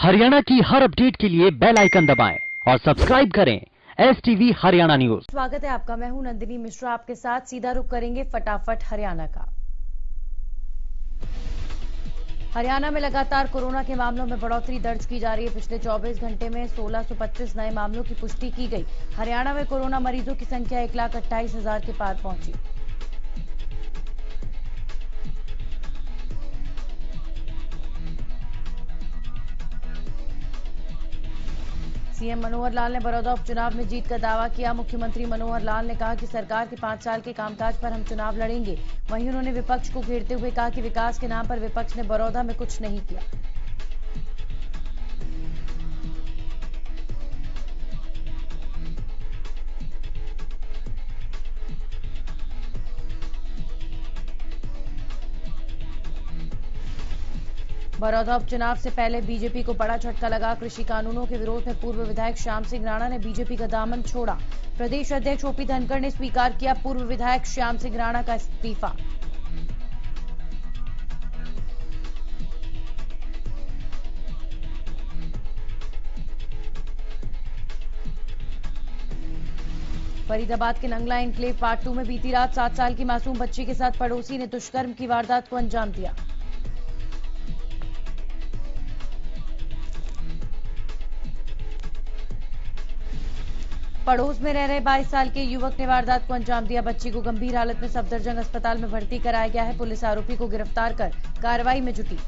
हरियाणा की हर अपडेट के लिए बेल आइकन दबाएं और सब्सक्राइब करें STV हरियाणा न्यूज। स्वागत है आपका। मैं हूं नंदिनी मिश्रा। आपके साथ सीधा रुख करेंगे फटाफट हरियाणा का। हरियाणा में लगातार कोरोना के मामलों में बढ़ोतरी दर्ज की जा रही है। पिछले 24 घंटे में 1625 नए मामलों की पुष्टि की गई। हरियाणा में कोरोना मरीजों की संख्या 1,28,000 के पार पहुंची। सीएम मनोहर लाल ने बड़ौदा उपचुनाव में जीत का दावा किया। मुख्यमंत्री मनोहर लाल ने कहा कि सरकार के 5 साल के कामकाज पर हम चुनाव लड़ेंगे। वहीं उन्होंने विपक्ष को घेरते हुए कहा कि विकास के नाम पर विपक्ष ने बड़ौदा में कुछ नहीं किया। बड़ौदा उपचुनाव से पहले बीजेपी को बड़ा झटका लगा। कृषि कानूनों के विरोध में पूर्व विधायक श्याम सिंह राणा ने बीजेपी का दामन छोड़ा। प्रदेश अध्यक्ष ओपी धनखड़ ने स्वीकार किया पूर्व विधायक श्याम सिंह राणा का इस्तीफा। फरीदाबाद के नंगला एनक्लेव पार्ट 2 में बीती रात 7 साल की मासूम बच्ची के साथ पड़ोसी ने दुष्कर्म की वारदात को अंजाम दिया। पड़ोस में रह रहे 22 साल के युवक ने वारदात को अंजाम दिया। बच्ची को गंभीर हालत में सफदरजंग अस्पताल में भर्ती कराया गया है। पुलिस आरोपी को गिरफ्तार कर कार्रवाई में जुटी।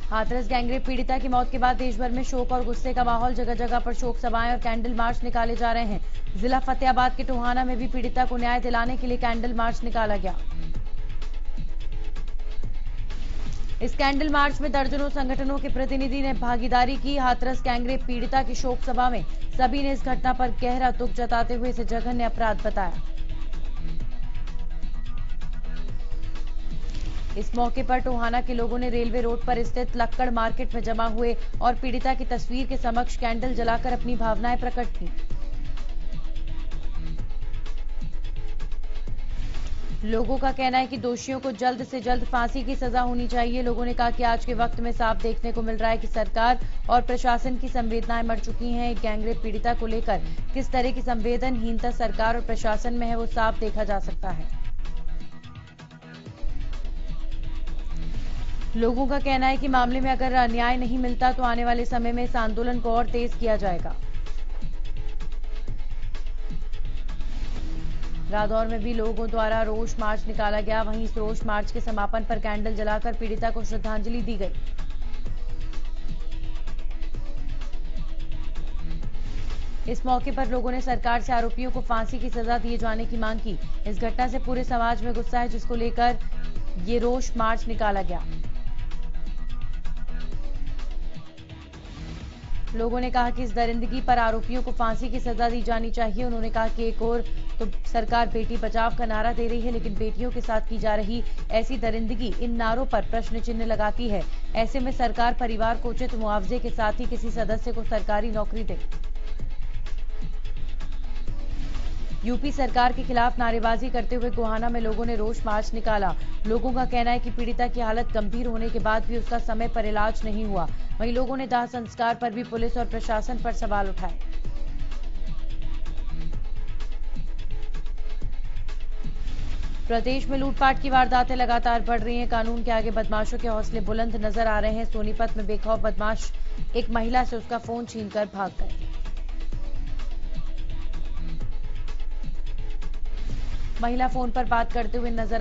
हाथरस गैंगरेप पीड़िता की मौत के बाद देश भर में शोक और गुस्से का माहौल। जगह जगह पर शोक सभाएं और कैंडल मार्च निकाले जा रहे हैं। जिला फतेहाबाद के टोहाना में भी पीड़िता को न्याय दिलाने के लिए कैंडल मार्च निकाला गया। इस कैंडल मार्च में दर्जनों संगठनों के प्रतिनिधि ने भागीदारी की। हाथरस गैंगरेप पीड़िता की शोक सभा में सभी ने इस घटना पर गहरा दुख जताते हुए इसे जघन्य अपराध बताया। इस मौके पर टोहाना के लोगों ने रेलवे रोड पर स्थित लक्कड़ मार्केट में जमा हुए और पीड़िता की तस्वीर के समक्ष कैंडल जलाकर अपनी भावनाएं प्रकट की। लोगों का कहना है कि दोषियों को जल्द से जल्द फांसी की सजा होनी चाहिए। लोगों ने कहा कि आज के वक्त में साफ देखने को मिल रहा है कि सरकार और प्रशासन की संवेदनाएं मर चुकी हैं। एक गैंगरेप पीड़िता को लेकर किस तरह की संवेदनहीनता सरकार और प्रशासन में है वो साफ देखा जा सकता है। लोगों का कहना है कि मामले में अगर न्याय नहीं मिलता तो आने वाले समय में इस आंदोलन को और तेज किया जाएगा। रादौर में भी लोगों द्वारा रोष मार्च निकाला गया। वहीं इस रोष मार्च के समापन पर कैंडल जलाकर पीड़िता को श्रद्धांजलि दी गई। इस मौके पर लोगों ने सरकार से आरोपियों को फांसी की सजा दिए जाने की मांग की। इस घटना से पूरे समाज में गुस्सा है, जिसको लेकर ये रोष मार्च निकाला गया। लोगों ने कहा कि इस दरिंदगी पर आरोपियों को फांसी की सजा दी जानी चाहिए। उन्होंने कहा कि एक और तो सरकार बेटी बचाव का नारा दे रही है, लेकिन बेटियों के साथ की जा रही ऐसी दरिंदगी इन नारों पर प्रश्न चिन्ह लगाती है। ऐसे में सरकार परिवार को उचित मुआवजे के साथ ही किसी सदस्य को सरकारी नौकरी दे। यूपी सरकार के खिलाफ नारेबाजी करते हुए गोहाना में लोगों ने रोष मार्च निकाला। लोगों का कहना है कि पीड़िता की हालत गंभीर होने के बाद भी उसका समय पर इलाज नहीं हुआ। वहीं लोगों ने दाह संस्कार पर भी पुलिस और प्रशासन पर सवाल उठाए। प्रदेश में लूटपाट की वारदातें लगातार बढ़ रही हैं। कानून के आगे बदमाशों के हौसले बुलंद नजर आ रहे हैं। सोनीपत में बेखौफ बदमाश एक महिला से उसका फोन छीनकर भाग गए। महिला फोन पर बात करते हुए नजर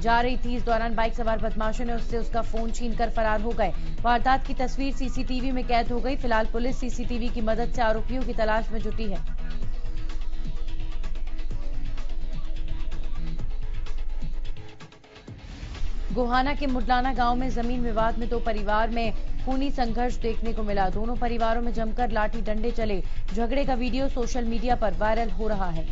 जा रही थी। इस दौरान बाइक सवार बदमाशों ने उससे उसका फोन छीनकर फरार हो गए। वारदात की तस्वीर सीसीटीवी में कैद हो गई। फिलहाल पुलिस सीसीटीवी की मदद से आरोपियों की तलाश में जुटी है। गोहाना के मुडलाना गांव में जमीन विवाद में 2 परिवार में खूनी संघर्ष देखने को मिला। दोनों परिवारों में जमकर लाठी डंडे चले। झगड़े का वीडियो सोशल मीडिया पर वायरल हो रहा है।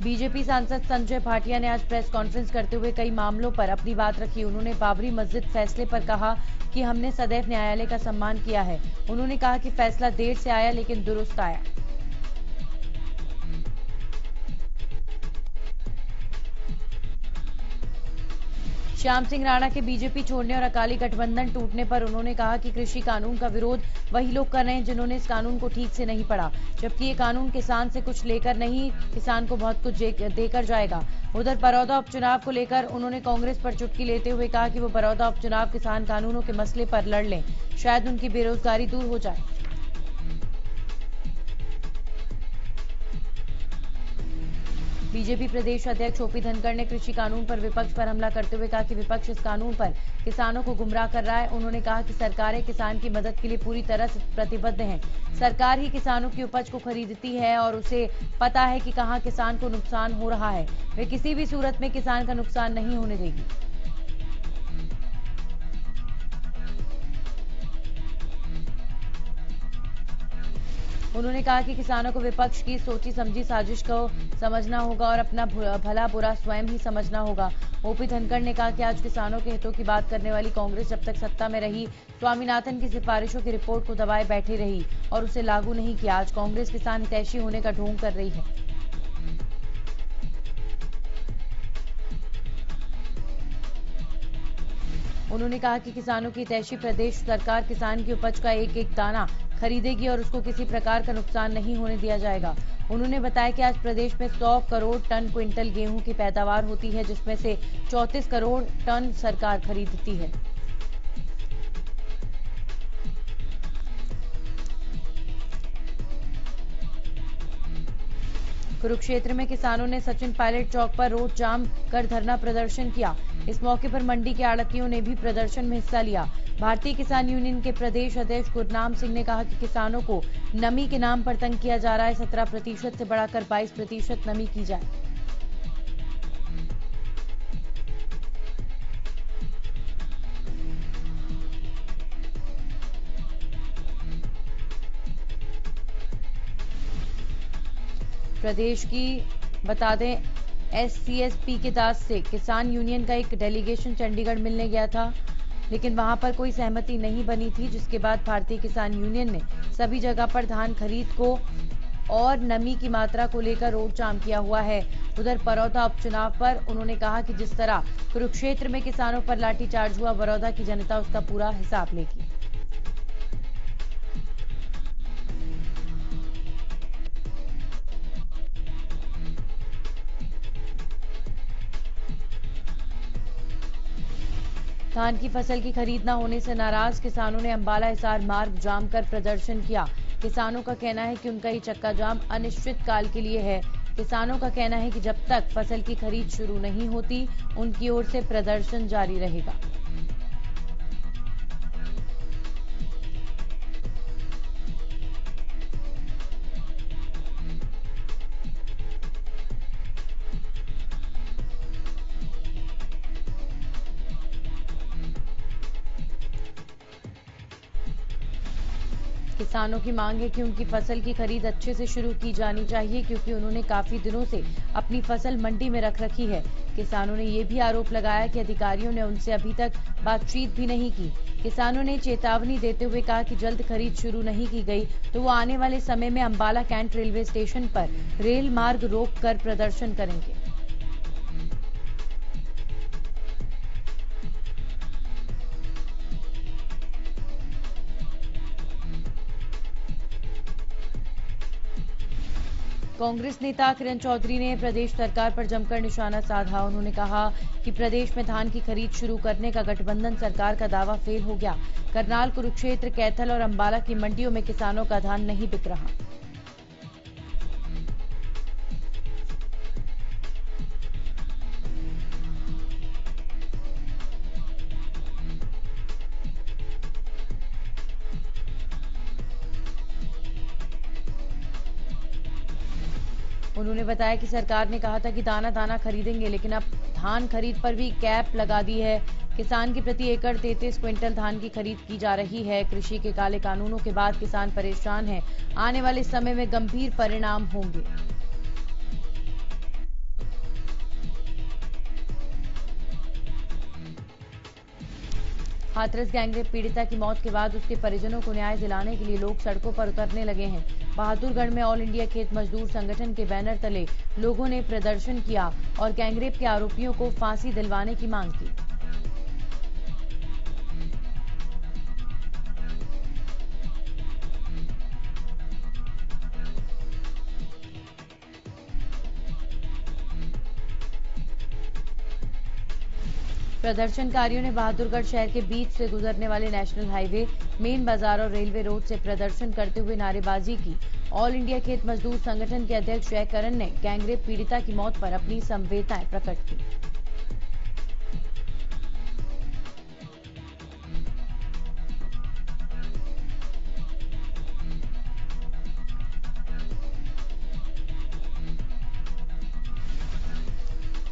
बीजेपी सांसद संजय भाटिया ने आज प्रेस कॉन्फ्रेंस करते हुए कई मामलों पर अपनी बात रखी। उन्होंने बाबरी मस्जिद फैसले पर कहा कि हमने सदैव न्यायालय का सम्मान किया है। उन्होंने कहा कि फैसला देर से आया लेकिन दुरुस्त आया। श्याम सिंह राणा के बीजेपी छोड़ने और अकाली गठबंधन टूटने पर उन्होंने कहा कि कृषि कानून का विरोध वही लोग कर रहे हैं जिन्होंने इस कानून को ठीक से नहीं पढ़ा, जबकि ये कानून किसान से कुछ लेकर नहीं, किसान को बहुत कुछ देकर जाएगा। उधर बरौदा उपचुनाव को लेकर उन्होंने कांग्रेस पर चुटकी लेते हुए कहा कि वो बरौदा उपचुनाव किसान कानूनों के मसले पर लड़ लें, शायद उनकी बेरोजगारी दूर हो जाए। बीजेपी प्रदेश अध्यक्ष ओपी धनखड़ ने कृषि कानून पर विपक्ष पर हमला करते हुए कहा कि विपक्ष इस कानून पर किसानों को गुमराह कर रहा है। उन्होंने कहा कि सरकारें किसान की मदद के लिए पूरी तरह से प्रतिबद्ध हैं। सरकार ही किसानों की उपज को खरीदती है और उसे पता है कि कहां किसान को नुकसान हो रहा है। वे किसी भी सूरत में किसान का नुकसान नहीं होने देगी। उन्होंने कहा कि किसानों को विपक्ष की सोची समझी साजिश को समझना होगा और अपना भला बुरा स्वयं ही समझना होगा। ओपी धनखड़ ने कहा कि आज किसानों के हितों की बात करने वाली कांग्रेस जब तक सत्ता में रही, स्वामीनाथन की सिफारिशों की रिपोर्ट को दबाए बैठी रही और उसे लागू नहीं किया। आज कांग्रेस किसान हितैषी होने का ढोंग कर रही है। उन्होंने कहा कि किसानों की हितैषी प्रदेश सरकार किसान की उपज का एक एक दाना खरीदेगी और उसको किसी प्रकार का नुकसान नहीं होने दिया जाएगा। उन्होंने बताया कि आज प्रदेश में 100 करोड़ टन क्विंटल गेहूं की पैदावार होती है, जिसमें से 34 करोड़ टन सरकार खरीदती है। कुरुक्षेत्र में किसानों ने सचिन पायलट चौक पर रोड जाम कर धरना प्रदर्शन किया। इस मौके पर मंडी के आड़तियों ने भी प्रदर्शन में हिस्सा लिया। भारतीय किसान यूनियन के प्रदेश अध्यक्ष गुरनाम सिंह ने कहा कि किसानों को नमी के नाम पर तंग किया जा रहा है। 17% से बढ़ाकर 22% नमी की जाए। प्रदेश की बता दें, SCSP के दास से किसान यूनियन का एक डेलीगेशन चंडीगढ़ मिलने गया था, लेकिन वहां पर कोई सहमति नहीं बनी थी, जिसके बाद भारतीय किसान यूनियन ने सभी जगह पर धान खरीद को और नमी की मात्रा को लेकर रोड जाम किया हुआ है। उधर बरौदा उपचुनाव पर उन्होंने कहा कि जिस तरह कुरुक्षेत्र में किसानों पर लाठीचार्ज हुआ, बरौदा की जनता उसका पूरा हिसाब लेगी। धान की फसल की खरीद न होने से नाराज किसानों ने अंबाला हिसार मार्ग जाम कर प्रदर्शन किया। किसानों का कहना है कि उनका ये चक्का जाम अनिश्चित काल के लिए है। किसानों का कहना है कि जब तक फसल की खरीद शुरू नहीं होती, उनकी ओर से प्रदर्शन जारी रहेगा। किसानों की मांग है कि उनकी फसल की खरीद अच्छे से शुरू की जानी चाहिए, क्योंकि उन्होंने काफी दिनों से अपनी फसल मंडी में रख रखी है। किसानों ने ये भी आरोप लगाया कि अधिकारियों ने उनसे अभी तक बातचीत भी नहीं की। किसानों ने चेतावनी देते हुए कहा कि जल्द खरीद शुरू नहीं की गई तो वो आने वाले समय में अंबाला कैंट रेलवे स्टेशन पर रेल मार्ग रोक कर प्रदर्शन करेंगे। कांग्रेस नेता किरण चौधरी ने प्रदेश सरकार पर जमकर निशाना साधा। उन्होंने कहा कि प्रदेश में धान की खरीद शुरू करने का गठबंधन सरकार का दावा फेल हो गया। करनाल, कुरुक्षेत्र, कैथल और अंबाला की मंडियों में किसानों का धान नहीं बिक रहा। उन्होंने बताया कि सरकार ने कहा था कि दाना दाना खरीदेंगे, लेकिन अब धान खरीद पर भी कैप लगा दी है। किसान की प्रति एकड़ 33 क्विंटल धान की खरीद की जा रही है। कृषि के काले कानूनों के बाद किसान परेशान हैं। आने वाले समय में गंभीर परिणाम होंगे। हाथरस गैंगरेप पीड़िता की मौत के बाद उसके परिजनों को न्याय दिलाने के लिए लोग सड़कों पर उतरने लगे हैं। बहादुरगढ़ में ऑल इंडिया खेत मजदूर संगठन के बैनर तले लोगों ने प्रदर्शन किया और गैंगरेप के आरोपियों को फांसी दिलवाने की मांग की। प्रदर्शनकारियों ने बहादुरगढ़ शहर के बीच से गुजरने वाले नेशनल हाईवे, मेन बाजार और रेलवे रोड से प्रदर्शन करते हुए नारेबाजी की। ऑल इंडिया खेत मजदूर संगठन के अध्यक्ष जयकरण ने गैंगरेप पीड़िता की मौत पर अपनी संवेदनाएं प्रकट की।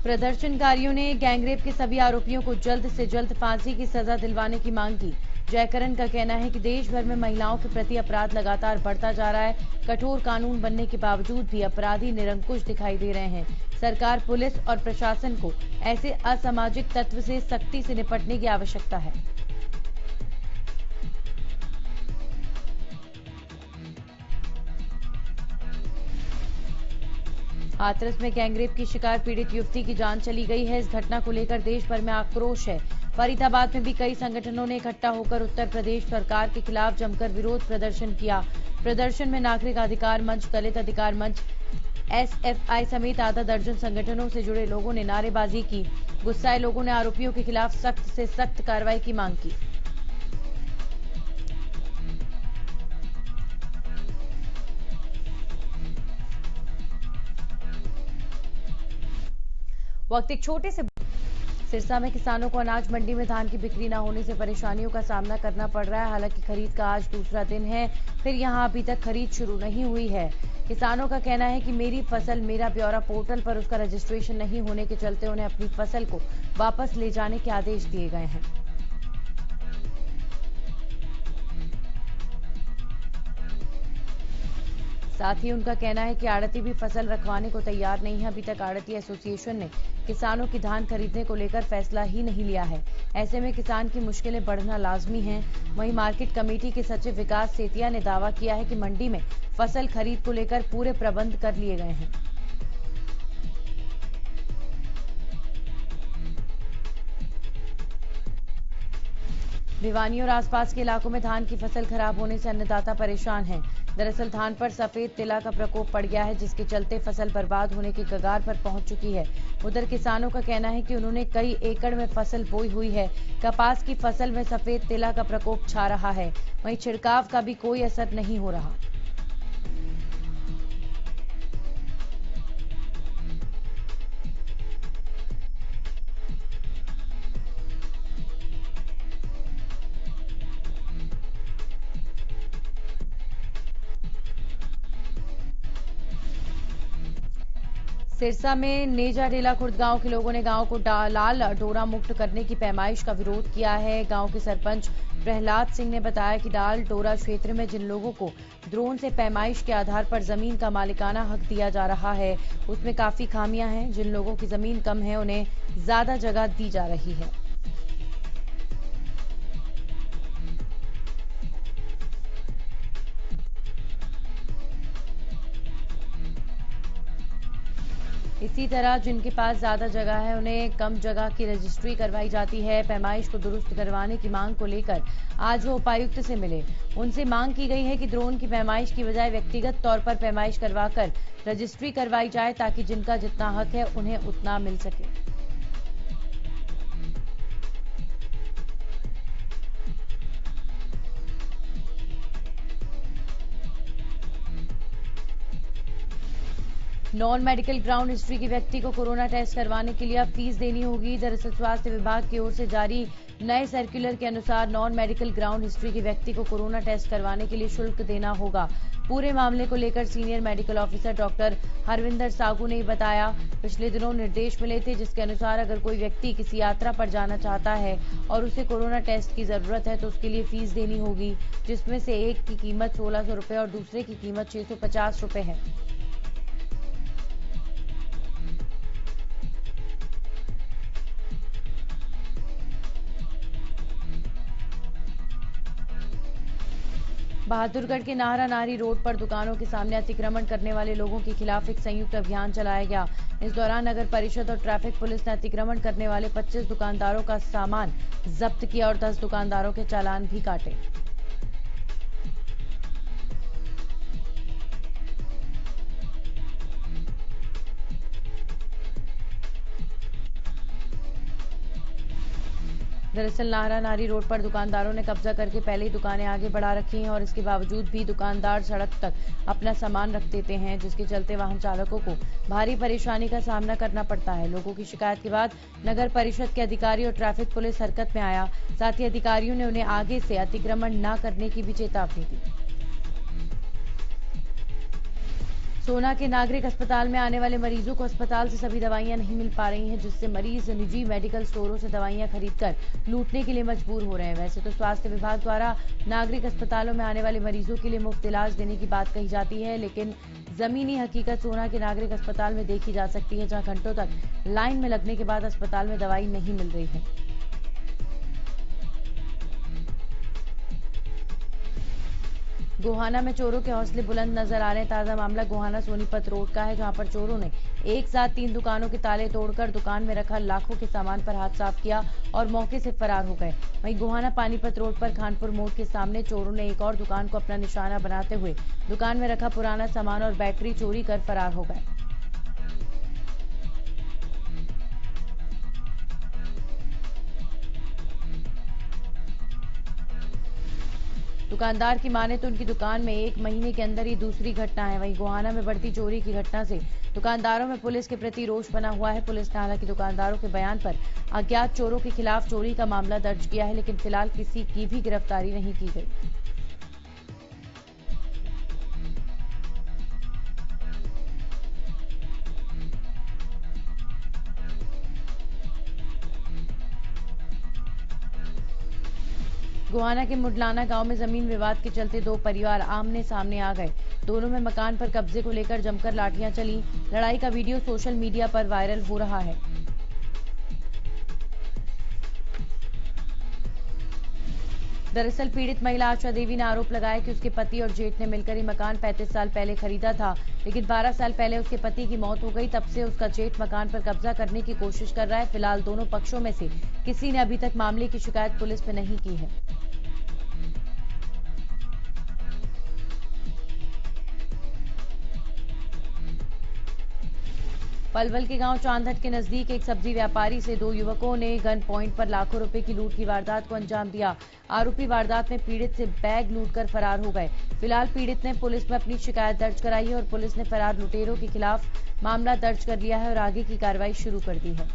प्रदर्शनकारियों ने गैंगरेप के सभी आरोपियों को जल्द से जल्द फांसी की सजा दिलवाने की मांग की। जयकरण का कहना है कि देश भर में महिलाओं के प्रति अपराध लगातार बढ़ता जा रहा है। कठोर कानून बनने के बावजूद भी अपराधी निरंकुश दिखाई दे रहे हैं। सरकार, पुलिस और प्रशासन को ऐसे असामाजिक तत्व से सख्ती से निपटने की आवश्यकता है। हाथरस में गैंगरेप की शिकार पीड़ित युवती की जान चली गई है। इस घटना को लेकर देश भर में आक्रोश है। फरीदाबाद में भी कई संगठनों ने इकट्ठा होकर उत्तर प्रदेश सरकार के खिलाफ जमकर विरोध प्रदर्शन किया। प्रदर्शन में नागरिक अधिकार मंच, दलित अधिकार मंच, एसएफआई समेत आधा दर्जन संगठनों से जुड़े लोगों ने नारेबाजी की। गुस्साए लोगों ने आरोपियों के खिलाफ सख्त से सख्त कार्रवाई की मांग की। वक्त एक छोटे से सिरसा में किसानों को अनाज मंडी में धान की बिक्री न होने से परेशानियों का सामना करना पड़ रहा है। हालांकि खरीद का आज दूसरा दिन है, फिर यहां अभी तक खरीद शुरू नहीं हुई है। किसानों का कहना है कि मेरी फसल मेरा ब्यौरा पोर्टल पर उसका रजिस्ट्रेशन नहीं होने के चलते उन्हें अपनी फसल को वापस ले जाने के आदेश दिए गए हैं। साथ ही उनका कहना है कि आड़ती भी फसल रखवाने को तैयार नहीं है। अभी तक आड़ती एसोसिएशन ने किसानों की धान खरीदने को लेकर फैसला ही नहीं लिया है। ऐसे में किसान की मुश्किलें बढ़ना लाजमी है। वहीं मार्केट कमेटी के सचिव विकास सेतिया ने दावा किया है कि मंडी में फसल खरीद को लेकर पूरे प्रबंध कर लिए गए हैं। भिवानी और आसपास के इलाकों में धान की फसल खराब होने से अन्नदाता परेशान हैं। दरअसल धान पर सफेद तिला का प्रकोप पड़ गया है, जिसके चलते फसल बर्बाद होने के कगार पर पहुंच चुकी है। उधर किसानों का कहना है कि उन्होंने कई एकड़ में फसल बोई हुई है। कपास की फसल में सफेद तिला का प्रकोप छा रहा है। वहीं छिड़काव का भी कोई असर नहीं हो रहा। सिरसा में नेजा डेला खुर्द गांव के लोगों ने गांव को लाल डोरा मुक्त करने की पैमाइश का विरोध किया है। गांव के सरपंच प्रहलाद सिंह ने बताया कि डाल डोरा क्षेत्र में जिन लोगों को ड्रोन से पैमाइश के आधार पर जमीन का मालिकाना हक दिया जा रहा है, उसमें काफी खामियां हैं। जिन लोगों की जमीन कम है उन्हें ज्यादा जगह दी जा रही है। इसी तरह जिनके पास ज्यादा जगह है उन्हें कम जगह की रजिस्ट्री करवाई जाती है। पैमाइश को दुरुस्त करवाने की मांग को लेकर आज वो उपायुक्त से मिले। उनसे मांग की गई है कि ड्रोन की पैमाइश की बजाय व्यक्तिगत तौर पर पैमाइश करवाकर रजिस्ट्री करवाई जाए, ताकि जिनका जितना हक है उन्हें उतना मिल सके। नॉन मेडिकल ग्राउंड हिस्ट्री के व्यक्ति को कोरोना टेस्ट करवाने के लिए अब फीस देनी होगी। दरअसल स्वास्थ्य विभाग की ओर से जारी नए सर्कुलर के अनुसार नॉन मेडिकल ग्राउंड हिस्ट्री के व्यक्ति को कोरोना टेस्ट करवाने के लिए शुल्क देना होगा। पूरे मामले को लेकर senior medical officer doctor Harvinder Sagu ने बताया, पिछले दिनों निर्देश मिले थे जिसके अनुसार अगर कोई व्यक्ति किसी यात्रा पर जाना चाहता है और उसे कोरोना टेस्ट की जरूरत है तो उसके लिए फीस देनी होगी, जिसमें से एक की कीमत 1600 रुपए और दूसरे की कीमत 650 रुपए है। बहादुरगढ़ के नाहरा नारी रोड पर दुकानों के सामने अतिक्रमण करने वाले लोगों के खिलाफ एक संयुक्त अभियान चलाया गया। इस दौरान नगर परिषद और ट्रैफिक पुलिस ने अतिक्रमण करने वाले 25 दुकानदारों का सामान जब्त किया और 10 दुकानदारों के चालान भी काटे। दरअसल नाहरा नारी रोड पर दुकानदारों ने कब्जा करके पहले ही दुकानें आगे बढ़ा रखी हैं और इसके बावजूद भी दुकानदार सड़क तक अपना सामान रख देते हैं, जिसके चलते वाहन चालकों को भारी परेशानी का सामना करना पड़ता है। लोगों की शिकायत के बाद नगर परिषद के अधिकारी और ट्रैफिक पुलिस हरकत में आया। साथ ही अधिकारियों ने उन्हें आगे से अतिक्रमण न करने की भी चेतावनी दी। सोना के नागरिक अस्पताल में आने वाले मरीजों को अस्पताल से सभी दवाइयां नहीं मिल पा रही हैं, जिससे मरीज निजी मेडिकल स्टोरों से दवाइयां खरीदकर लूटने के लिए मजबूर हो रहे हैं। वैसे तो स्वास्थ्य विभाग द्वारा नागरिक अस्पतालों में आने वाले मरीजों के लिए मुफ्त इलाज देने की बात कही जाती है, लेकिन जमीनी हकीकत सोना के नागरिक अस्पताल में देखी जा सकती है, जहां घंटों तक लाइन में लगने के बाद अस्पताल में दवाई नहीं मिल रही है। गोहाना में चोरों के हौसले बुलंद नजर आ रहे हैं। ताजा मामला गोहाना सोनीपत रोड का है, जहां पर चोरों ने एक साथ 3 दुकानों के ताले तोड़कर दुकान में रखा लाखों के सामान पर हाथ साफ किया और मौके से फरार हो गए। वहीं गोहाना पानीपत रोड पर खानपुर मोड़ के सामने चोरों ने एक और दुकान को अपना निशाना बनाते हुए दुकान में रखा पुराना सामान और बैटरी चोरी कर फरार हो गए। दुकानदार की माने तो उनकी दुकान में 1 महीने के अंदर ही दूसरी घटना है। वहीं गोहाना में बढ़ती चोरी की घटना से दुकानदारों में पुलिस के प्रति रोष बना हुआ है। पुलिस ने हालांकि दुकानदारों के बयान पर अज्ञात चोरों के खिलाफ चोरी का मामला दर्ज किया है, लेकिन फिलहाल किसी की भी गिरफ्तारी नहीं की गई। गोहाना के मुडलाना गांव में जमीन विवाद के चलते 2 परिवार आमने सामने आ गए। दोनों में मकान पर कब्जे को लेकर जमकर लाठियां चली। लड़ाई का वीडियो सोशल मीडिया पर वायरल हो रहा है। दरअसल पीड़ित महिला आशा देवी ने आरोप लगाया कि उसके पति और जेठ ने मिलकर ये मकान 35 साल पहले खरीदा था, लेकिन 12 साल पहले उसके पति की मौत हो गई। तब से उसका जेठ मकान पर कब्जा करने की कोशिश कर रहा है। फिलहाल दोनों पक्षों में से किसी ने अभी तक मामले की शिकायत पुलिस में नहीं की है। पलवल के गांव चांदहट के नजदीक एक सब्जी व्यापारी से 2 युवकों ने गन पॉइंट पर लाखों रुपए की लूट की वारदात को अंजाम दिया। आरोपी वारदात में पीड़ित से बैग लूटकर फरार हो गए। फिलहाल पीड़ित ने पुलिस में अपनी शिकायत दर्ज कराई है और पुलिस ने फरार लुटेरों के खिलाफ मामला दर्ज कर लिया है और आगे की कार्रवाई शुरू कर दी है।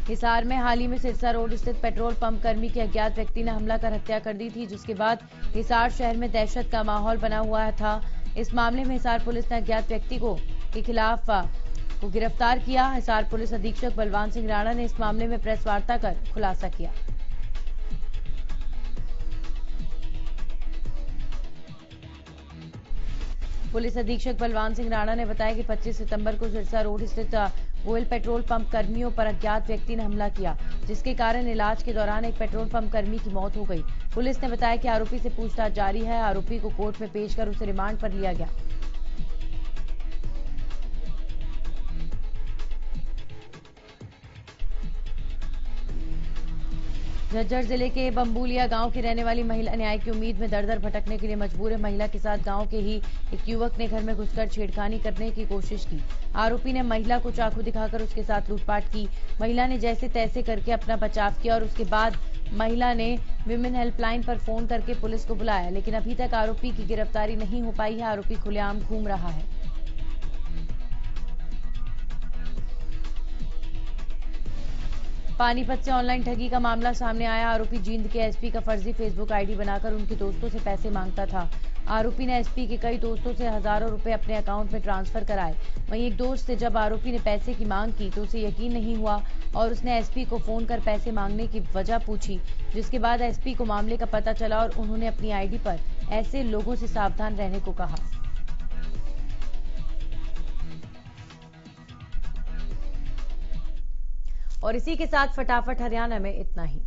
हिसार में हाल ही में सिरसा रोड स्थित पेट्रोल पंप कर्मी के अज्ञात व्यक्ति ने हमला कर हत्या कर दी थी, जिसके बाद हिसार शहर में दहशत का माहौल बना हुआ था। इस मामले में हिसार पुलिस ने अज्ञात व्यक्ति के खिलाफ को गिरफ्तार किया। हिसार पुलिस अधीक्षक बलवान सिंह राणा ने इस मामले में प्रेस वार्ता कर खुलासा किया। पुलिस अधीक्षक बलवान सिंह राणा ने बताया कि 25 सितंबर को सिरसा रोड स्थित गोयल पेट्रोल पंप कर्मियों पर अज्ञात व्यक्ति ने हमला किया, जिसके कारण इलाज के दौरान एक पेट्रोल पंप कर्मी की मौत हो गई। पुलिस ने बताया कि आरोपी से पूछताछ जारी है। आरोपी को कोर्ट में पेश कर उसे रिमांड पर लिया गया। झज्जर जिले के बम्बूलिया गांव की रहने वाली महिला न्याय की उम्मीद में दर-दर भटकने के लिए मजबूर है। महिला के साथ गांव के ही एक युवक ने घर में घुसकर छेड़खानी करने की कोशिश की। आरोपी ने महिला को चाकू दिखाकर उसके साथ लूटपाट की। महिला ने जैसे तैसे करके अपना बचाव किया और उसके बाद महिला ने विमेन हेल्पलाइन पर फोन करके पुलिस को बुलाया, लेकिन अभी तक आरोपी की गिरफ्तारी नहीं हो पाई है। आरोपी खुलेआम घूम रहा है। पानीपत से ऑनलाइन ठगी का मामला सामने आया। आरोपी जींद के एसपी का फर्जी फेसबुक आईडी बनाकर उनके दोस्तों से पैसे मांगता था। आरोपी ने एसपी के कई दोस्तों से हजारों रुपए अपने अकाउंट में ट्रांसफर कराए। वहीं एक दोस्त से जब आरोपी ने पैसे की मांग की तो उसे यकीन नहीं हुआ और उसने एसपी को फोन कर पैसे मांगने की वजह पूछी, जिसके बाद एसपी को मामले का पता चला और उन्होंने अपनी आईडी पर ऐसे लोगों से सावधान रहने को कहा। और इसी के साथ फटाफट हरियाणा में इतना ही।